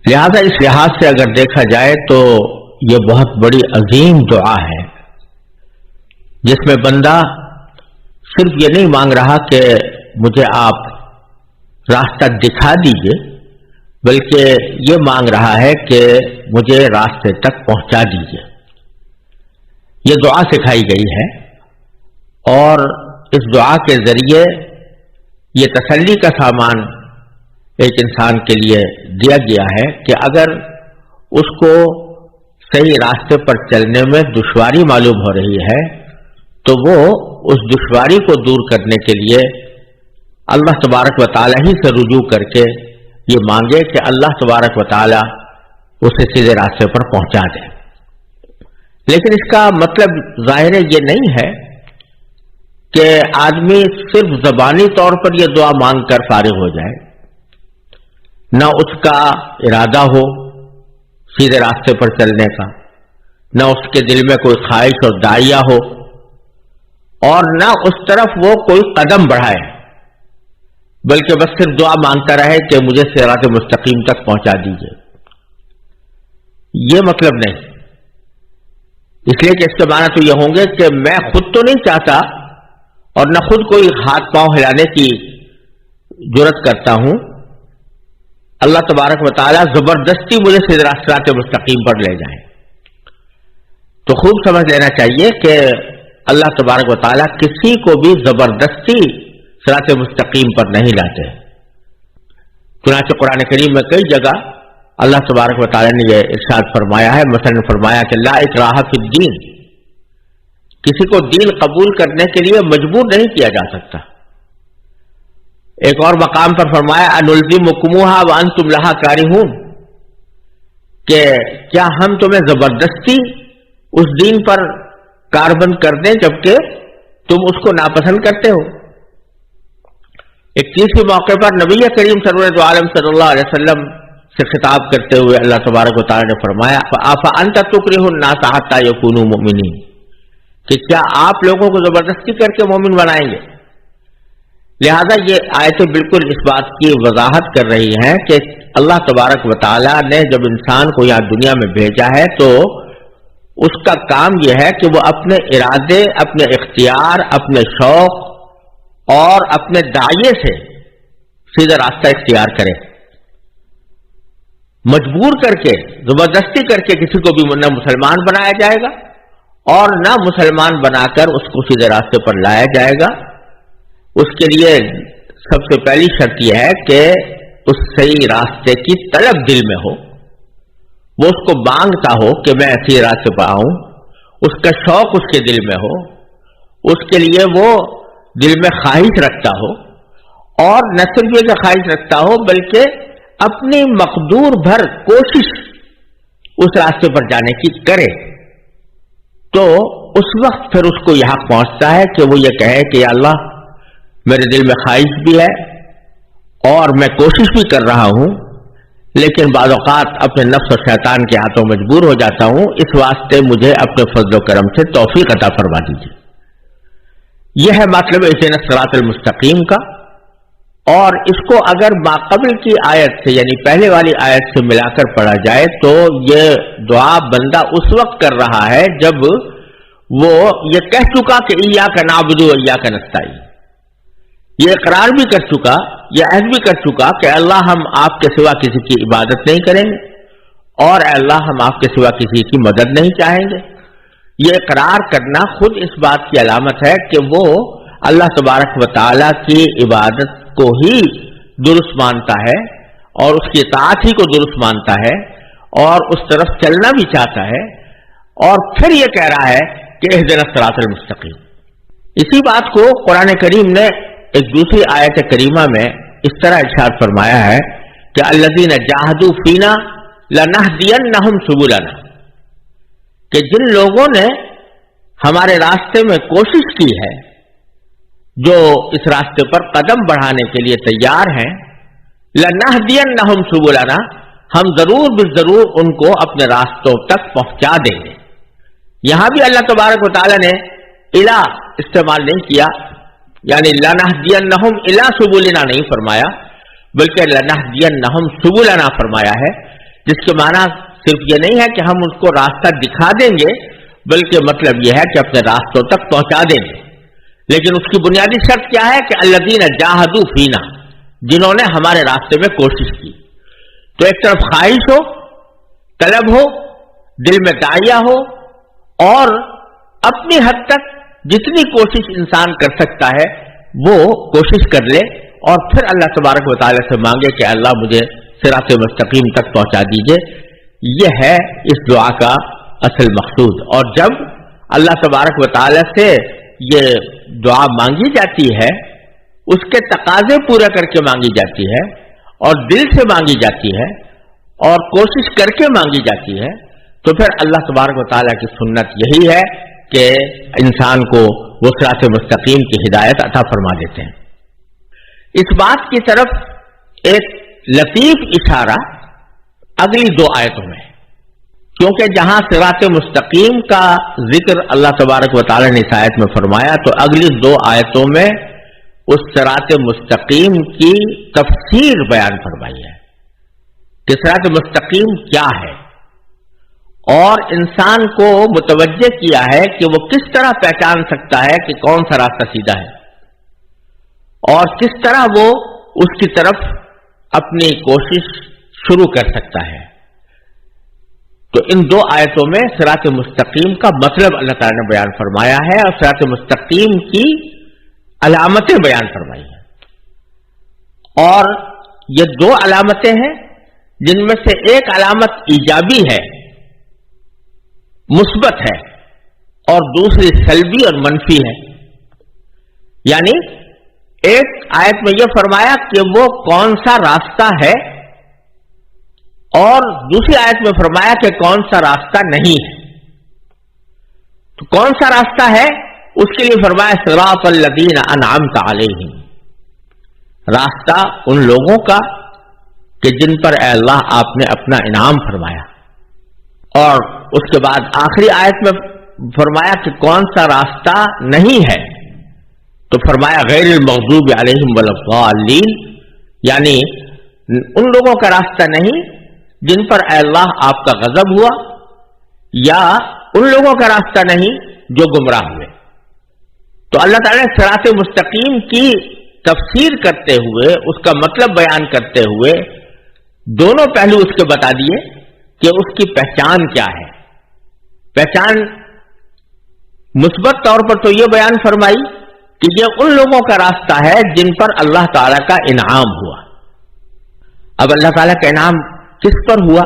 لہذا اس لحاظ سے اگر دیکھا جائے تو یہ بہت بڑی عظیم دعا ہے، جس میں بندہ صرف یہ نہیں مانگ رہا کہ مجھے آپ راستہ دکھا دیجئے، بلکہ یہ مانگ رہا ہے کہ مجھے راستے تک پہنچا دیجئے۔ یہ دعا سکھائی گئی ہے، اور اس دعا کے ذریعے یہ تسلی کا سامان ایک انسان کے لیے دیا گیا ہے کہ اگر اس کو صحیح راستے پر چلنے میں دشواری معلوم ہو رہی ہے تو وہ اس دشواری کو دور کرنے کے لیے اللہ تبارک و تعالی ہی سے رجوع کر کے یہ مانگے کہ اللہ تبارک و تعالی اسے سیدھے راستے پر پہنچا دے۔ لیکن اس کا مطلب ظاہر یہ نہیں ہے کہ آدمی صرف زبانی طور پر یہ دعا مانگ کر فارغ ہو جائے، نہ اس کا ارادہ ہو سیدھے راستے پر چلنے کا، نہ اس کے دل میں کوئی خواہش اور داعیہ ہو، اور نہ اس طرف وہ کوئی قدم بڑھائے، بلکہ بس صرف دعا مانگتا رہے کہ مجھے صراط مستقیم تک پہنچا دیجیے۔ یہ مطلب نہیں، اس لیے کہ اس کے معنی تو یہ ہوں گے کہ میں خود تو نہیں چاہتا اور نہ خود کوئی ہاتھ پاؤں ہلانے کی جرت کرتا ہوں، اللہ تبارک و تعالیٰ زبردستی مجھے صراط مستقیم پر لے جائیں۔ تو خوب سمجھ لینا چاہیے کہ اللہ تبارک و تعالیٰ کسی کو بھی زبردستی صراط مستقیم پر نہیں لاتے۔ چنانچہ قرآن کریم میں کئی جگہ اللہ تبارک و تعالیٰ نے یہ ارشاد فرمایا ہے، مثلا فرمایا کہ لا اکراہ فی الدین، کسی کو دین قبول کرنے کے لیے مجبور نہیں کیا جا سکتا۔ ایک اور مقام پر فرمایا انلزمکموہا وانتم لہا کارہون، کہ کیا ہم تمہیں زبردستی اس دین پر کاربند کر دیں جبکہ تم اس کو ناپسند کرتے ہو۔ ایک تیسرے موقع پر نبی کریم سرور عالم صلی اللہ علیہ وسلم سے خطاب کرتے ہوئے اللہ تبارک و تعالی نے فرمایا افانت تکرہ الناس حتی یکونوا مؤمنین، کہ کیا آپ لوگوں کو زبردستی کر کے مومن بنائیں گے؟ لہذا یہ آیتیں بالکل اس بات کی وضاحت کر رہی ہیں کہ اللہ تبارک و تعالی نے جب انسان کو یہاں دنیا میں بھیجا ہے تو اس کا کام یہ ہے کہ وہ اپنے ارادے، اپنے اختیار، اپنے شوق اور اپنے داعیے سے سیدھا راستہ اختیار کرے۔ مجبور کر کے، زبردستی کر کے کسی کو بھی نہ مسلمان بنایا جائے گا اور نہ مسلمان بنا کر اس کو سیدھے راستے پر لایا جائے گا۔ اس کے لیے سب سے پہلی شرط یہ ہے کہ اس صحیح راستے کی طلب دل میں ہو، وہ اس کو مانگتا ہو کہ میں صحیح راستے پر آؤں، اس کا شوق اس کے دل میں ہو، اس کے لیے وہ دل میں خواہش رکھتا ہو، اور نہ صرف یہ کہ خواہش رکھتا ہو بلکہ اپنی مقدور بھر کوشش اس راستے پر جانے کی کرے، تو اس وقت پھر اس کو یہاں پہنچتا ہے کہ وہ یہ کہے کہ یا اللہ میرے دل میں خواہش بھی ہے اور میں کوشش بھی کر رہا ہوں، لیکن بعض اوقات اپنے نفس و شیطان کے ہاتھوں مجبور ہو جاتا ہوں، اس واسطے مجھے اپنے فضل و کرم سے توفیق عطا فرما دیجیے۔ یہ ہے مطلب اہدنا الصراط المستقیم کا، اور اس کو اگر ماقبل کی آیت سے یعنی پہلے والی آیت سے ملا کر پڑھا جائے تو یہ دعا بندہ اس وقت کر رہا ہے جب وہ یہ کہہ چکا کہ ایاک نعبد و ایاک نستعین، یہ اقرار بھی کر چکا، یہ عہد بھی کر چکا کہ اللہ ہم آپ کے سوا کسی کی عبادت نہیں کریں گے، اور اے اللہ ہم آپ کے سوا کسی کی مدد نہیں چاہیں گے۔ یہ اقرار کرنا خود اس بات کی علامت ہے کہ وہ اللہ تبارک و تعالی کی عبادت کو ہی درست مانتا ہے اور اس کی اطاعت ہی کو درست مانتا ہے اور اس طرف چلنا بھی چاہتا ہے، اور پھر یہ کہہ رہا ہے کہ اہدنا الصراط المستقیم۔ اسی بات کو قرآن کریم نے ایک دوسری آیت کریمہ میں اس طرح ارشاد فرمایا ہے کہ الذین جاہدوا فینا لنہدینہم سبلنا، کہ جن لوگوں نے ہمارے راستے میں کوشش کی ہے، جو اس راستے پر قدم بڑھانے کے لیے تیار ہیں، لنہدینہم سبلنا، ہم ضرور بالضرور ان کو اپنے راستوں تک پہنچا دیں گے۔ یہاں بھی اللہ تبارک و تعالی نے الا استعمال نہیں کیا، یعنی لنہدینہم الی سبلنا نہیں فرمایا، بلکہ لنہدینہم سبلنا فرمایا ہے، جس کے معنی صرف یہ نہیں ہے کہ ہم اس کو راستہ دکھا دیں گے، بلکہ مطلب یہ ہے کہ اپنے راستوں تک پہنچا دیں گے. لیکن اس کی بنیادی شرط کیا ہے کہ الذین جاہدوا فینا، جنہوں نے ہمارے راستے میں کوشش کی. تو ایک طرف خواہش ہو، طلب ہو، دل میں داعیہ ہو، اور اپنی حد تک جتنی کوشش انسان کر سکتا ہے وہ کوشش کر لے، اور پھر اللہ تبارک و تعالیٰ سے مانگے کہ اللہ مجھے صراط مستقیم تک پہنچا دیجئے. یہ ہے اس دعا کا اصل مقصود. اور جب اللہ تبارک و تعالیٰ سے یہ دعا مانگی جاتی ہے، اس کے تقاضے پورے کر کے مانگی جاتی ہے، اور دل سے مانگی جاتی ہے، اور کوشش کر کے مانگی جاتی ہے، تو پھر اللہ تبارک و تعالیٰ کی سنت یہی ہے کہ انسان کو وہ صراط مستقیم کی ہدایت عطا فرما دیتے ہیں. اس بات کی طرف ایک لطیف اشارہ اگلی 2 آیتوں میں، کیونکہ جہاں صراط مستقیم کا ذکر اللہ تبارک و تعالیٰ نے اس آیت میں فرمایا، تو اگلی 2 آیتوں میں اس صراط مستقیم کی تفسیر بیان فرمائی ہے کہ صراط مستقیم کیا ہے، اور انسان کو متوجہ کیا ہے کہ وہ کس طرح پہچان سکتا ہے کہ کون سا راستہ سیدھا ہے، اور کس طرح وہ اس کی طرف اپنی کوشش شروع کر سکتا ہے. تو ان 2 آیتوں میں صراط مستقیم کا مطلب اللہ تعالیٰ نے بیان فرمایا ہے، اور صراط مستقیم کی علامتیں بیان فرمائی ہیں. اور یہ 2 علامتیں ہیں جن میں سے ایک علامت ایجابی ہے، مثبت ہے، اور دوسری سلبی اور منفی ہے. یعنی ایک آیت میں یہ فرمایا کہ وہ کون سا راستہ ہے، اور دوسری آیت میں فرمایا کہ کون سا راستہ نہیں ہے. تو کون سا راستہ ہے اس کے لیے فرمایا صراط الذین انعمت علیہم، راستہ ان لوگوں کا کہ جن پر اے اللہ آپ نے اپنا انعام فرمایا. اور اس کے بعد آخری آیت میں فرمایا کہ کون سا راستہ نہیں ہے، تو فرمایا غیر المغضوب علیہم ولا الضالین، یعنی ان لوگوں کا راستہ نہیں جن پر اے اللہ آپ کا غضب ہوا، یا ان لوگوں کا راستہ نہیں جو گمراہ ہوئے. تو اللہ تعالیٰ نے صراط مستقیم کی تفسیر کرتے ہوئے، اس کا مطلب بیان کرتے ہوئے، دونوں پہلو اس کے بتا دیے کہ اس کی پہچان کیا ہے. پہچان مثبت طور پر تو یہ بیان فرمائی کہ یہ ان لوگوں کا راستہ ہے جن پر اللہ تعالیٰ کا انعام ہوا. اب اللہ تعالیٰ کا انعام کس پر ہوا،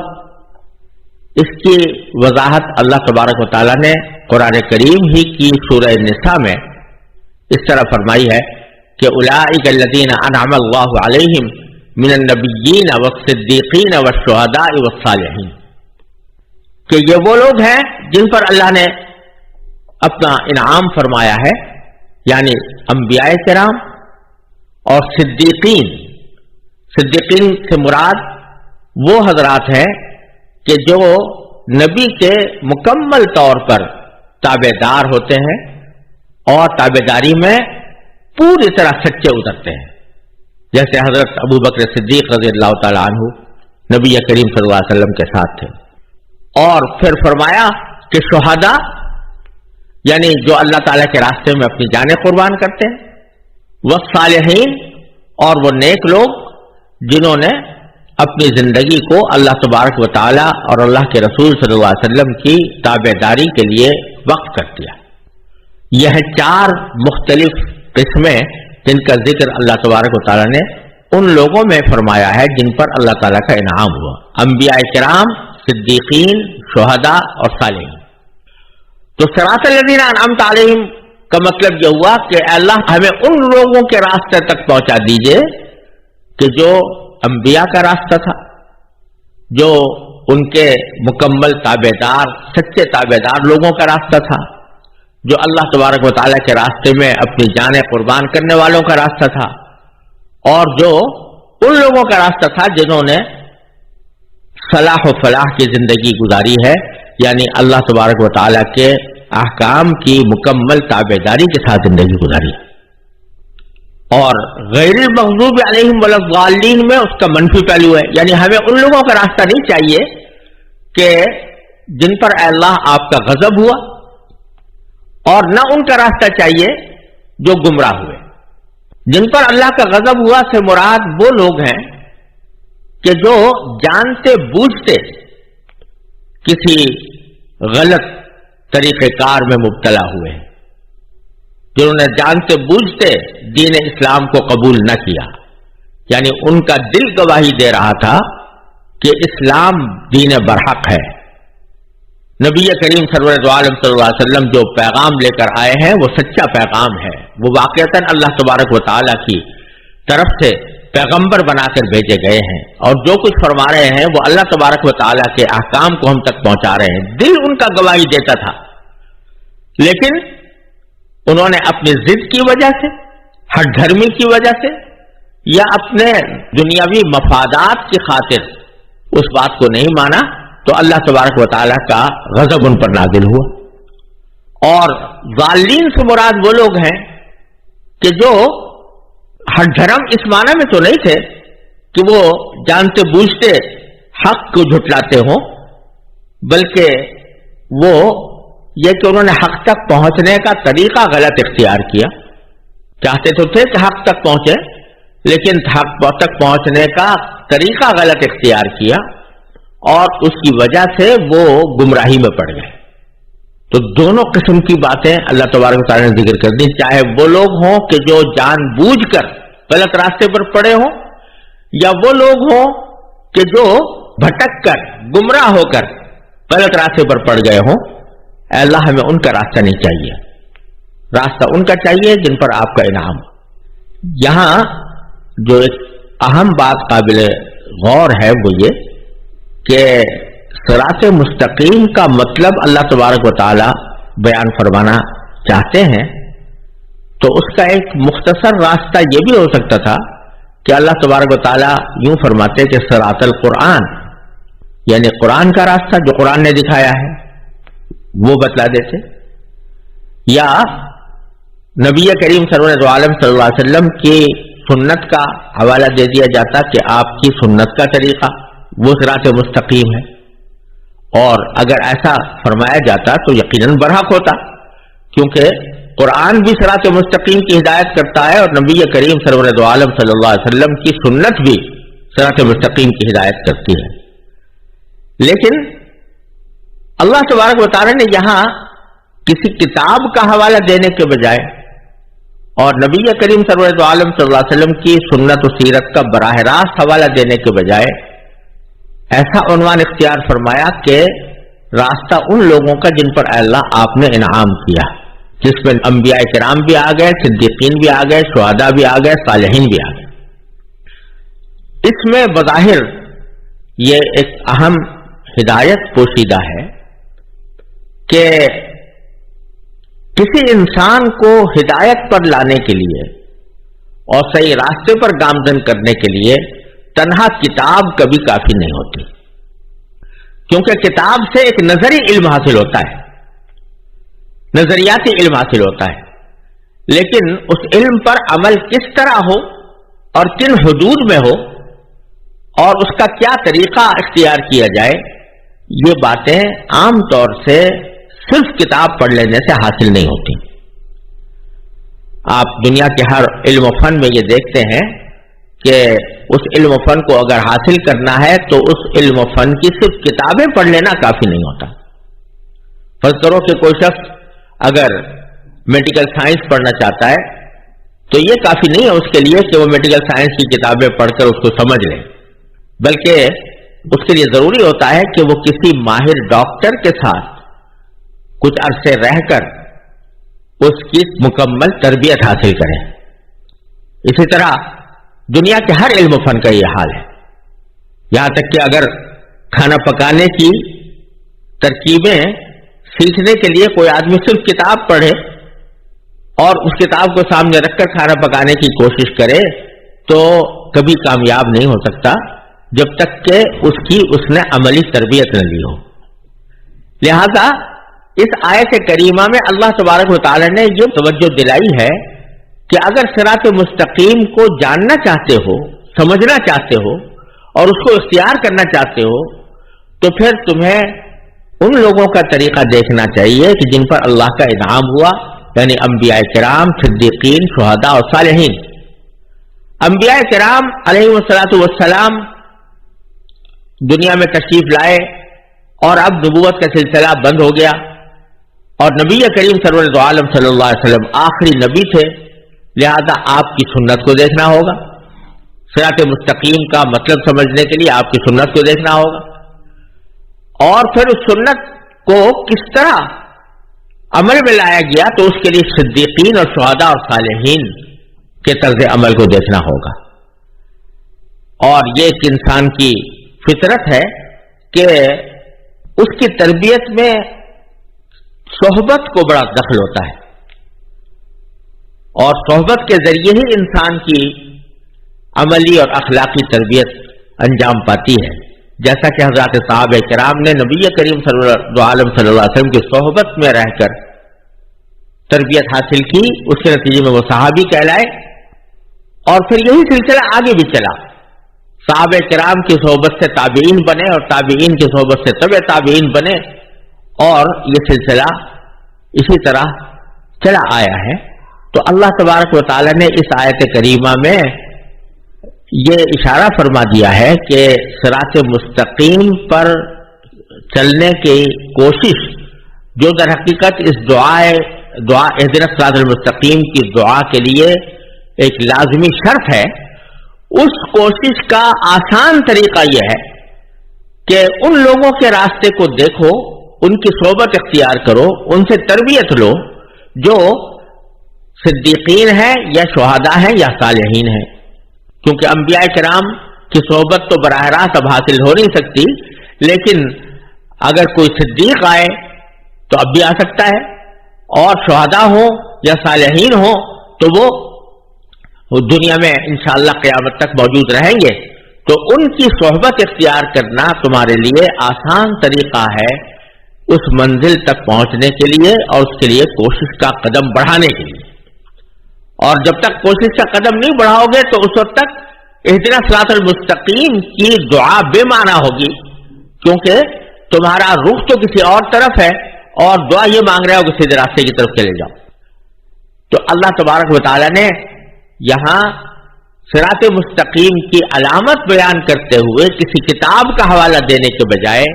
اس کی وضاحت اللہ تبارک و تعالیٰ نے قرآن کریم ہی کی سورہ نساء میں اس طرح فرمائی ہے کہ اولئک الذین انعم اللہ علیہم من النبیین والصدیقین والشہداء والصالحین، کہ یہ وہ لوگ ہیں جن پر اللہ نے اپنا انعام فرمایا ہے، یعنی انبیاء کرام اور صدیقین. صدیقین سے مراد وہ حضرات ہیں کہ جو نبی کے مکمل طور پر تابع دار ہوتے ہیں اور تابع داری میں پوری طرح سچے اترتے ہیں، جیسے حضرت ابو بکر صدیق رضی اللہ تعالیٰ عنہ نبی کریم صلی اللہ علیہ وسلم کے ساتھ تھے. اور پھر فرمایا کہ شہداء یعنی جو اللہ تعالیٰ کے راستے میں اپنی جانیں قربان کرتے ہیں، والصالحین اور وہ نیک لوگ جنہوں نے اپنی زندگی کو اللہ تبارک و تعالیٰ اور اللہ کے رسول صلی اللہ علیہ وسلم کی تابع داری کے لیے وقف کر دیا. یہ 4 مختلف قسمیں جن کا ذکر اللہ تبارک و تعالیٰ نے ان لوگوں میں فرمایا ہے جن پر اللہ تعالیٰ کا انعام ہوا، انبیاء کرام، صدیقین، شہداء اور صالحین. تو صراط الذین انعمت علیہم کا مطلب یہ ہوا کہ اے اللہ ہمیں ان لوگوں کے راستے تک پہنچا دیجئے کہ جو انبیاء کا راستہ تھا، جو ان کے مکمل تابع دار، سچے تابع دار لوگوں کا راستہ تھا، جو اللہ تبارک و تعالیٰ کے راستے میں اپنی جانیں قربان کرنے والوں کا راستہ تھا، اور جو ان لوگوں کا راستہ تھا جنہوں نے صلاح و فلاح کی زندگی گزاری ہے، یعنی اللہ تبارک و تعالیٰ کے احکام کی مکمل تابع داری کے ساتھ زندگی گزاری. اور غیر المغضوب علیہم ولا الضالین میں اس کا منفی پہلو ہے، یعنی ہمیں ان لوگوں کا راستہ نہیں چاہیے کہ جن پر اے اللہ آپ کا غضب ہوا، اور نہ ان کا راستہ چاہیے جو گمراہ ہوئے۔ جن پر اللہ کا غضب ہوا سے مراد وہ لوگ ہیں کہ جو جانتے بوجھتے کسی غلط طریقہ کار میں مبتلا ہوئے ہیں، جنہوں نے جانتے بوجھتے دین اسلام کو قبول نہ کیا، یعنی ان کا دل گواہی دے رہا تھا کہ اسلام دین برحق ہے، نبی کریم سرور عالم صلی اللہ علیہ وسلم جو پیغام لے کر آئے ہیں وہ سچا پیغام ہے، وہ واقعتاً اللہ تبارک و تعالیٰ کی طرف سے پیغمبر بنا کر بھیجے گئے ہیں، اور جو کچھ فرما رہے ہیں وہ اللہ تبارک و تعالیٰ کے احکام کو ہم تک پہنچا رہے ہیں۔ دل ان کا گواہی دیتا تھا، لیکن انہوں نے اپنی ضد کی وجہ سے، ہٹ دھرمی کی وجہ سے، یا اپنے دنیاوی مفادات کی خاطر اس بات کو نہیں مانا، تو اللہ تبارک و تعالیٰ کا غضب ان پر نازل ہوا۔ اور ضالین سے مراد وہ لوگ ہیں کہ جو ہٹ دھرم اس معنی میں تو نہیں تھے کہ وہ جانتے بوجھتے حق کو جھٹلاتے ہوں، بلکہ وہ یہ کہ انہوں نے حق تک پہنچنے کا طریقہ غلط اختیار کیا، چاہتے تو تھے کہ حق تک پہنچے، لیکن حق تک پہنچنے کا طریقہ غلط اختیار کیا، اور اس کی وجہ سے وہ گمراہی میں پڑ گئے۔ تو دونوں قسم کی باتیں اللہ تبارک و تعالیٰ نے ذکر کر دی، چاہے وہ لوگ ہوں کہ جو جان بوجھ کر غلط راستے پر پڑے ہوں، یا وہ لوگ ہوں کہ جو بھٹک کر گمراہ ہو کر غلط راستے پر پڑ گئے ہوں۔ اے اللہ ہمیں ان کا راستہ نہیں چاہیے، راستہ ان کا چاہیے جن پر آپ کا انعام ہو۔ یہاں جو ایک اہم بات قابل غور ہے وہ یہ کہ صراط مستقیم کا مطلب اللہ تبارک و تعالی بیان فرمانا چاہتے ہیں، تو اس کا ایک مختصر راستہ یہ بھی ہو سکتا تھا کہ اللہ تبارک و تعالی یوں فرماتے کہ صراط القرآن، یعنی قرآن کا راستہ جو قرآن نے دکھایا ہے وہ بتلا دیتے، یا نبی کریم سرور عالم صلی اللہ علیہ وسلم کی سنت کا حوالہ دے دیا جاتا کہ آپ کی سنت کا طریقہ وہ صراط مستقیم ہے، اور اگر ایسا فرمایا جاتا تو یقیناً برحق ہوتا، کیونکہ قرآن بھی صراط مستقیم کی ہدایت کرتا ہے، اور نبی کریم سرور عالم صلی اللہ علیہ وسلم کی سنت بھی صراط مستقیم کی ہدایت کرتی ہے۔ لیکن اللہ تبارک و تعالی نے یہاں کسی کتاب کا حوالہ دینے کے بجائے اور نبی کریم سرور عالم صلی اللہ علیہ وسلم کی سنت و سیرت کا براہ راست حوالہ دینے کے بجائے ایسا عنوان اختیار فرمایا کہ راستہ ان لوگوں کا جن پر اللہ آپ نے انعام کیا، جس میں انبیاء کرام بھی آ گئے، صدیقین بھی آ گئے، شہداء بھی آ گئے، صالحین بھی آ گئے۔ اس میں بظاہر یہ ایک اہم ہدایت پوشیدہ ہے کہ کسی انسان کو ہدایت پر لانے کے لیے اور صحیح راستے پر گامزن کرنے کے لیے تنہا کتاب کبھی کافی نہیں ہوتی، کیونکہ کتاب سے ایک نظری علم حاصل ہوتا ہے، نظریاتی علم حاصل ہوتا ہے، لیکن اس علم پر عمل کس طرح ہو اور کن حدود میں ہو اور اس کا کیا طریقہ اختیار کیا جائے، یہ باتیں عام طور سے صرف کتاب پڑھ لینے سے حاصل نہیں ہوتی۔ آپ دنیا کے ہر علم و فن میں یہ دیکھتے ہیں کہ اس علم و فن کو اگر حاصل کرنا ہے تو اس علم و فن کی صرف کتابیں پڑھ لینا کافی نہیں ہوتا۔ فرض کرو کہ کوئی شخص اگر میڈیکل سائنس پڑھنا چاہتا ہے تو یہ کافی نہیں ہے اس کے لیے کہ وہ میڈیکل سائنس کی کتابیں پڑھ کر اس کو سمجھ لے، بلکہ اس کے لیے ضروری ہوتا ہے کہ وہ کسی ماہر ڈاکٹر کے ساتھ کچھ عرصے رہ کر اس کی مکمل تربیت حاصل کریں۔ اسی طرح دنیا کے ہر علم و فن کا یہ حال ہے، یہاں تک کہ اگر کھانا پکانے کی ترکیبیں سیکھنے کے لیے کوئی آدمی صرف کتاب پڑھے اور اس کتاب کو سامنے رکھ کر کھانا پکانے کی کوشش کرے تو کبھی کامیاب نہیں ہو سکتا جب تک کہ اس نے عملی تربیت نہ لی ہو۔ لہذا اس آیت کریمہ میں اللہ تبارک و تعالی نے یہ توجہ دلائی ہے کہ اگر صراط مستقیم کو جاننا چاہتے ہو، سمجھنا چاہتے ہو اور اس کو اختیار کرنا چاہتے ہو تو پھر تمہیں ان لوگوں کا طریقہ دیکھنا چاہیے کہ جن پر اللہ کا انعام ہوا، یعنی انبیاء کرام، صدیقین، شہداء اور صالحین۔ انبیاء کرام علیہ الصلوۃ والسلام دنیا میں تشریف لائے اور اب نبوت کا سلسلہ بند ہو گیا، اور نبی کریم سرور دو عالم صلی اللہ علیہ وسلم آخری نبی تھے، لہذا آپ کی سنت کو دیکھنا ہوگا۔ صراط مستقیم کا مطلب سمجھنے کے لیے آپ کی سنت کو دیکھنا ہوگا، اور پھر اس سنت کو کس طرح عمل میں لایا گیا تو اس کے لیے صدیقین اور شہداء اور صالحین کے طرز عمل کو دیکھنا ہوگا۔ اور یہ ایک انسان کی فطرت ہے کہ اس کی تربیت میں صحبت کو بڑا دخل ہوتا ہے، اور صحبت کے ذریعے ہی انسان کی عملی اور اخلاقی تربیت انجام پاتی ہے، جیسا کہ حضرات صحابہ کرام نے نبی کریم صلی اللہ علیہ وسلم کی صحبت میں رہ کر تربیت حاصل کی، اس کے نتیجے میں وہ صحابی کہلائے، اور پھر یہی سلسلہ آگے بھی چلا۔ صحابہ کرام کی صحبت سے تابعین بنے، اور تابعین کی صحبت سے تبع تابعین بنے، اور یہ سلسلہ اسی طرح چلا آیا ہے۔ تو اللہ تبارک و تعالی نے اس آیت کریمہ میں یہ اشارہ فرما دیا ہے کہ صراط مستقیم پر چلنے کی کوشش، جو در حقیقت اس دعا اہدنا الصراط المستقیم کی دعا کے لیے ایک لازمی شرط ہے، اس کوشش کا آسان طریقہ یہ ہے کہ ان لوگوں کے راستے کو دیکھو، ان کی صحبت اختیار کرو، ان سے تربیت لو جو صدیقین ہیں یا شہداء ہیں یا صالحین ہیں، کیونکہ انبیاء کرام کی صحبت تو براہ راست اب حاصل ہو نہیں سکتی، لیکن اگر کوئی صدیق آئے تو اب بھی آ سکتا ہے، اور شہداء ہوں یا صالحین ہوں تو وہ دنیا میں انشاءاللہ قیامت تک موجود رہیں گے۔ تو ان کی صحبت اختیار کرنا تمہارے لیے آسان طریقہ ہے اس منزل تک پہنچنے کے لیے، اور اس کے لیے کوشش کا قدم بڑھانے کے لیے۔ اور جب تک کوشش کا قدم نہیں بڑھاؤ گے تو اس وقت تک اہدنا الصراط المستقیم کی دعا بے معنی ہوگی، کیونکہ تمہارا رخ تو کسی اور طرف ہے، اور دعا یہ مانگ رہے ہو کہ سیدھے راستے کی طرف چلے جاؤ۔ تو اللہ تبارک و تعالی نے یہاں صراط مستقیم کی علامت بیان کرتے ہوئے کسی کتاب کا حوالہ دینے کے بجائے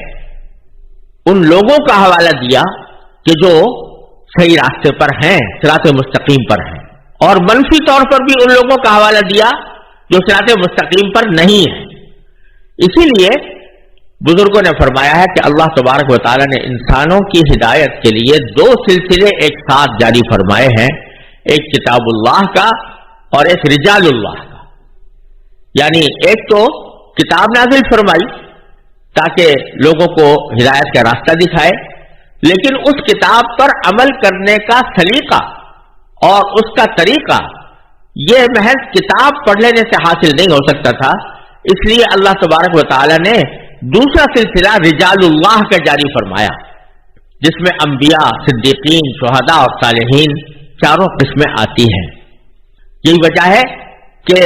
ان لوگوں کا حوالہ دیا کہ جو صحیح راستے پر ہیں، صراط مستقیم پر ہیں، اور منفی طور پر بھی ان لوگوں کا حوالہ دیا جو صراط مستقیم پر نہیں ہے۔ اسی لیے بزرگوں نے فرمایا ہے کہ اللہ تبارک و تعالی نے انسانوں کی ہدایت کے لیے دو سلسلے ایک ساتھ جاری فرمائے ہیں، ایک کتاب اللہ کا اور ایک رجال اللہ کا۔ یعنی ایک تو کتاب نازل فرمائی تاکہ لوگوں کو ہدایت کا راستہ دکھائے، لیکن اس کتاب پر عمل کرنے کا سلیقہ اور اس کا طریقہ یہ محض کتاب پڑھ لینے سے حاصل نہیں ہو سکتا تھا، اس لیے اللہ تبارک و تعالی نے دوسرا سلسلہ رجال اللہ کا جاری فرمایا، جس میں انبیاء، صدیقین، شہداء اور صالحین چاروں قسمیں آتی ہیں۔ یہی وجہ ہے کہ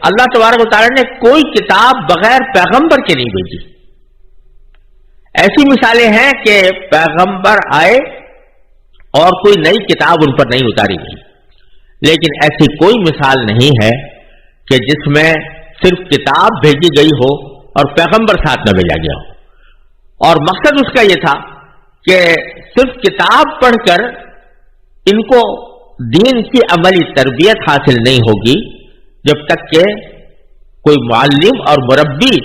اللہ تبارک و تعالی نے کوئی کتاب بغیر پیغمبر کے نہیں بھیجی۔ ایسی مثالیں ہیں کہ پیغمبر آئے اور کوئی نئی کتاب ان پر نہیں اتاری گئی، لیکن ایسی کوئی مثال نہیں ہے کہ جس میں صرف کتاب بھیجی گئی ہو اور پیغمبر ساتھ نہ بھیجا گیا ہو۔ اور مقصد اس کا یہ تھا کہ صرف کتاب پڑھ کر ان کو دین کی عملی تربیت حاصل نہیں ہوگی جب تک کہ کوئی معلم اور مربی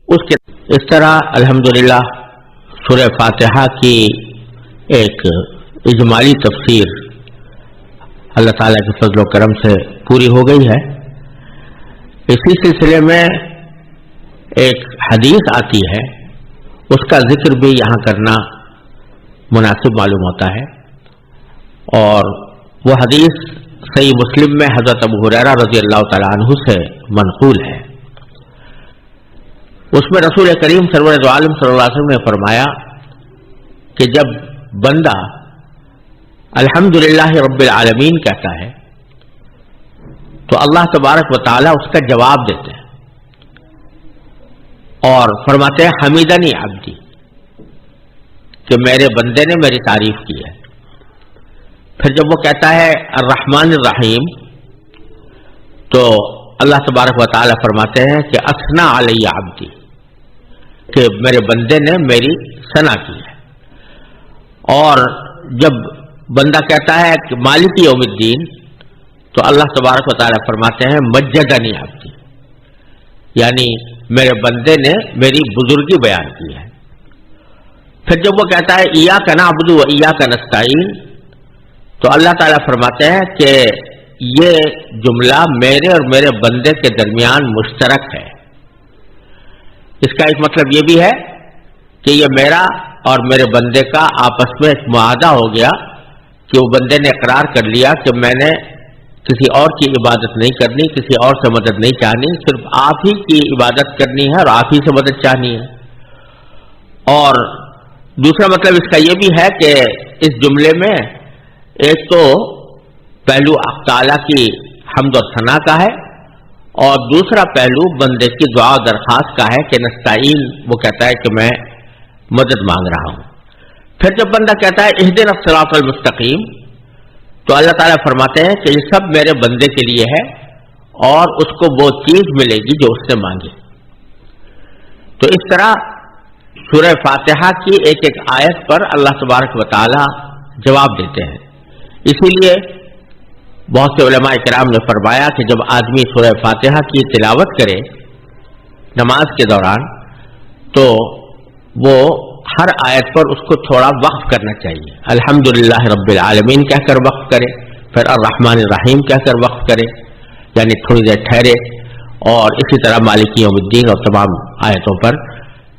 اس کے اس طرح الحمدللہ سورہ فاتحہ کی ایک اجمالی تفسیر اللہ تعالیٰ کے فضل و کرم سے پوری ہو گئی ہے۔ اسی سلسلے میں ایک حدیث آتی ہے، اس کا ذکر بھی یہاں کرنا مناسب معلوم ہوتا ہے، اور وہ حدیث صحیح مسلم میں حضرت ابو ہریرہ رضی اللہ تعالیٰ عنہ سے منقول ہے۔ اس میں رسول کریم سرور عالم صلی اللہ علیہ وسلم نے فرمایا کہ جب بندہ الحمدللہ رب العالمین کہتا ہے تو اللہ تبارک و تعالیٰ اس کا جواب دیتے ہیں اور فرماتے ہیں حمیدنی عبدی، کہ میرے بندے نے میری تعریف کی ہے. پھر جب وہ کہتا ہے الرحمن الرحیم تو اللہ تبارک و تعالی فرماتے ہیں کہ اثنا علی عبدی، کہ میرے بندے نے میری ثنا کی ہے. اور جب بندہ کہتا ہے کہ مالک یوم الدین تو اللہ تبارک و تعالی فرماتے ہیں مجدنی عبدی، یعنی میرے بندے نے میری بزرگی بیان کی ہے. پھر جب وہ کہتا ہے ایاک نعبد و ایاک نستعین تو اللہ تعالیٰ فرماتے ہیں کہ یہ جملہ میرے اور میرے بندے کے درمیان مشترک ہے. اس کا ایک مطلب یہ بھی ہے کہ یہ میرا اور میرے بندے کا آپس میں ایک معاہدہ ہو گیا کہ وہ بندے نے اقرار کر لیا کہ میں نے کسی اور کی عبادت نہیں کرنی، کسی اور سے مدد نہیں چاہنی، صرف آپ ہی کی عبادت کرنی ہے اور آپ ہی سے مدد چاہنی ہے. اور دوسرا مطلب اس کا یہ بھی ہے کہ اس جملے میں ایک تو پہلو تعالیٰ کی حمد و ثنا کا ہے اور دوسرا پہلو بندے کی دعا و درخواست کا ہے کہ نستعین، وہ کہتا ہے کہ میں مدد مانگ رہا ہوں. پھر جب بندہ کہتا ہے اہدنا الصراط المستقیم تو اللہ تعالیٰ فرماتے ہیں کہ یہ سب میرے بندے کے لیے ہے اور اس کو وہ چیز ملے گی جو اس سے مانگے. تو اس طرح سورہ فاتحہ کی ایک ایک آیت پر اللہ تبارک و تعالیٰ جواب دیتے ہیں. اسی لیے بہت سے علماء کرام نے فرمایا کہ جب آدمی سورہ فاتحہ کی تلاوت کرے نماز کے دوران تو وہ ہر آیت پر اس کو تھوڑا وقف کرنا چاہیے. الحمدللہ رب العالمین کہہ کر وقف کرے، پھر الرحمن الرحیم کہہ کر وقف کرے، یعنی تھوڑی دیر ٹھہرے، اور اسی طرح مالک یوم الدین اور تمام آیتوں پر،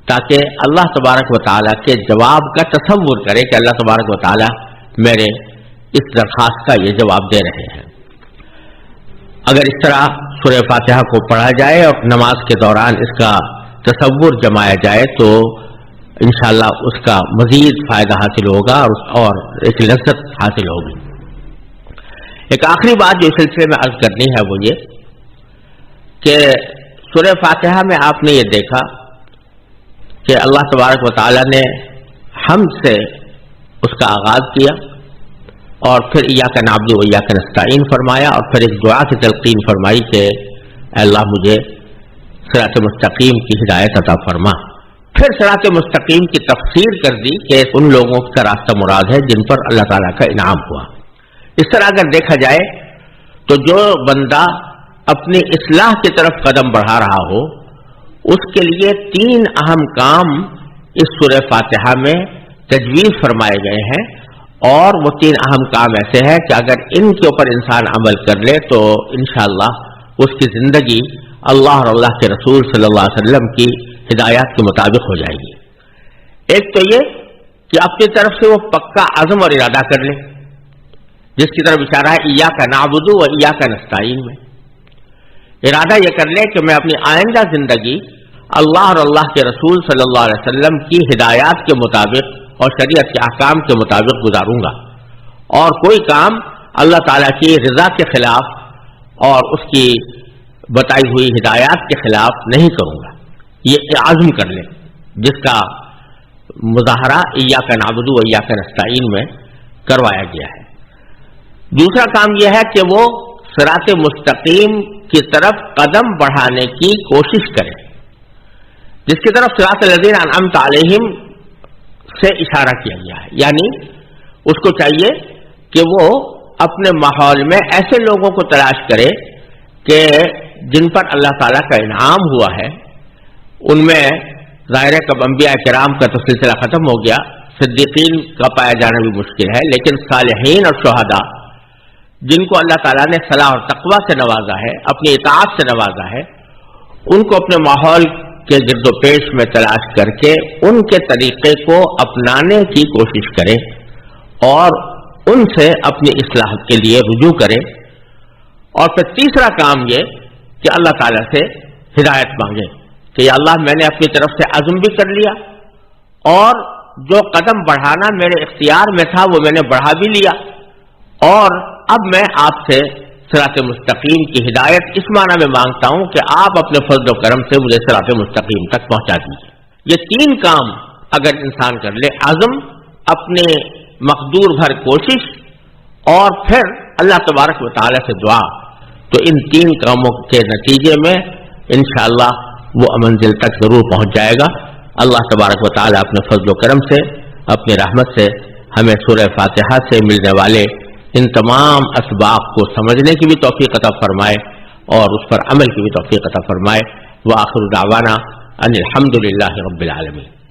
تاکہ اللہ تبارک و تعالیٰ کے جواب کا تصور کرے کہ اللہ تبارک و تعالیٰ میرے اس درخواست کا یہ جواب دے رہے ہیں. اگر اس طرح سورہ فاتحہ کو پڑھا جائے اور نماز کے دوران اس کا تصور جمایا جائے تو انشاءاللہ اس کا مزید فائدہ حاصل ہوگا اور ایک لذت حاصل ہوگی. ایک آخری بات جو اس سلسلے میں عرض کرنی ہے وہ یہ کہ سورہ فاتحہ میں آپ نے یہ دیکھا کہ اللہ تبارک و تعالیٰ نے حمد سے اس کا آغاز کیا اور پھر ایاک نعبد و ایاک نستعین فرمایا اور پھر ایک دعا کی تلقین فرمائی کہ اے اللہ مجھے صراط مستقیم کی ہدایت عطا فرما. پھر صراط مستقیم کی تفسیر کر دی کہ ان لوگوں کا راستہ مراد ہے جن پر اللہ تعالیٰ کا انعام ہوا. اس طرح اگر دیکھا جائے تو جو بندہ اپنی اصلاح کی طرف قدم بڑھا رہا ہو اس کے لیے 3 اہم کام اس سورہ فاتحہ میں تجویز فرمائے گئے ہیں، اور وہ 3 اہم کام ایسے ہیں کہ اگر ان کے اوپر انسان عمل کر لے تو انشاءاللہ اس کی زندگی اللہ اور اللہ کے رسول صلی اللہ علیہ وسلم کی ہدایات کے مطابق ہو جائے گی. ایک تو یہ کہ اپنی طرف سے وہ پکا عزم اور ارادہ کر لے، جس کی طرف اشارہ ہے ایاک نعبد و ایاک نستعین میں. ارادہ یہ کر لے کہ میں اپنی آئندہ زندگی اللہ اور اللہ کے رسول صلی اللہ علیہ وسلم کی ہدایات کے مطابق اور شریعت کے احکام کے مطابق گزاروں گا، اور کوئی کام اللہ تعالیٰ کی رضا کے خلاف اور اس کی بتائی ہوئی ہدایات کے خلاف نہیں کروں گا. یہ عزم کر لے جس کا مظاہرہ ایاک نعبد و ایاک نستعین میں کروایا گیا ہے. دوسرا کام یہ ہے کہ وہ صراط مستقیم کی طرف قدم بڑھانے کی کوشش کرے، جس کی طرف صراط الذین انعمت علیہم سے اشارہ کیا گیا ہے. یعنی اس کو چاہیے کہ وہ اپنے ماحول میں ایسے لوگوں کو تلاش کرے کہ جن پر اللہ تعالیٰ کا انعام ہوا ہے. ان میں ظاہر ہے کہ انبیاء کرام کا تو سلسلہ ختم ہو گیا، صدیقین کا پایا جانا بھی مشکل ہے، لیکن صالحین اور شہداء جن کو اللہ تعالیٰ نے صلاح اور تقوی سے نوازا ہے، اپنی اطاعت سے نوازا ہے، ان کو اپنے ماحول کے گرد و پیش میں تلاش کر کے ان کے طریقے کو اپنانے کی کوشش کرے اور ان سے اپنی اصلاح کے لیے رجوع کرے. اور پھر تیسرا کام یہ کہ اللہ تعالیٰ سے ہدایت مانگے کہ یا اللہ میں نے اپنی طرف سے عزم بھی کر لیا اور جو قدم بڑھانا میرے اختیار میں تھا وہ میں نے بڑھا بھی لیا، اور اب میں آپ سے صراط مستقیم کی ہدایت اس معنی میں مانگتا ہوں کہ آپ اپنے فضل و کرم سے مجھے صراط مستقیم تک پہنچا دیجیے. یہ 3 کام اگر انسان کر لے، عزم، اپنے مقدور بھر کوشش اور پھر اللہ تبارک و تعالی سے دعا، تو ان تین کاموں کے نتیجے میں انشاءاللہ وہ منزل تک ضرور پہنچ جائے گا۔ اللہ تبارک و تعالی اپنے فضل و کرم سے، اپنی رحمت سے ہمیں سورہ فاتحہ سے ملنے والے ان تمام اسباق کو سمجھنے کی بھی توفیق عطا فرمائے اور اس پر عمل کی بھی توفیق عطا فرمائے۔ وآخر دعوانا ان الحمد للہ رب العالمین۔